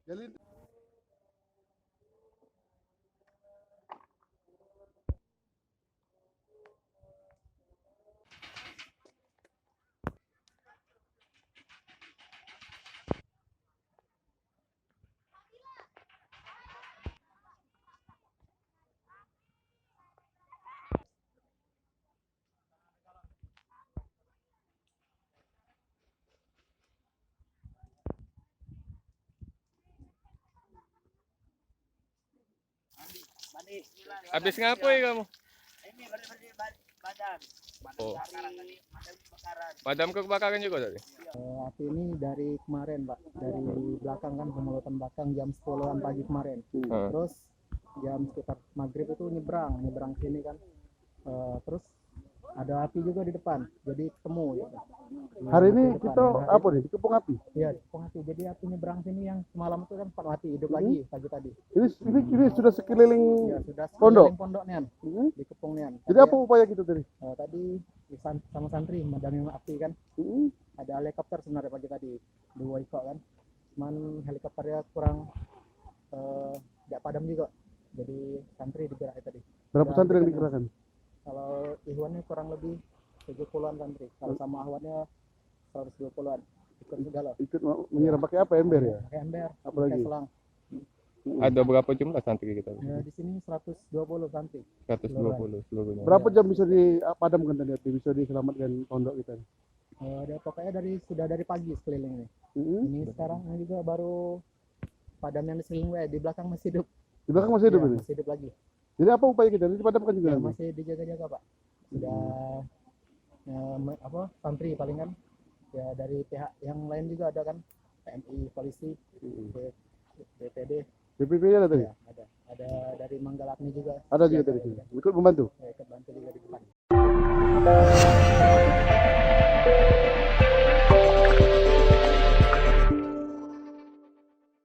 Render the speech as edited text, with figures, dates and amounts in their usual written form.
Jadi Habis ngapain kamu? Ini bersih badan. Oh. Bakaran tadi, bakaran. Padam kebakaran juga tadi? Api ini dari kemarin, Pak. Dari belakang kan, pemulutan belakang jam 10-an pagi kemarin. Terus jam sekitar maghrib itu nyebrang sini kan. Terus ada api juga di depan, jadi ketemu ya. hari ini kita apa nih? Dikepung api. Iya, dikepung api. Jadi api nyebrang sini yang semalam itu kan sempat mati, hidup lagi pagi tadi. Ini sudah sekeliling Ya, sudah pondok. sekeliling pondok nian, dikepung nian. Jadi apa upaya kita tadi? Tadi sama santri memadami api kan. Ada helikopter sebenarnya pagi tadi, 2 ekor kan. Cuman helikopternya kurang nggak padam juga. Jadi santri digerakkan tadi. Berapa santri yang dikerahkan? Kalau Ihwannya kurang lebih 70-an santri. Kalau sama Ahwannya 120-an. Ikut segala. Ikut menyiram pakai apa? Ember ya? Pakai ember, Apa pakai lagi? selang. Ada berapa jumlah santri kita? Ya, di sini 120 santri. 120 seluruhnya. Berapa jam bisa dipadamkan tadi api? Bisa diselamatkan pondok kita? Pokoknya sudah dari pagi sekeliling nih. Ini sekarang ini juga baru padam yang di sekeliling, di belakang masih hidup. Di belakang masih hidup Ya, ini? masih hidup lagi. Jadi apa upaya kita? Dipadamkan juga? Ya, masih dijaga-jaga, Pak. Sudah santri paling kan. Ya dari pihak yang lain juga ada kan. PMI, polisi, BPD. BPP ada tadi? Ya, ada dari Manggalakni juga. Ada juga tadi? Ikut membantu? Ya, ikut bantu juga di depan.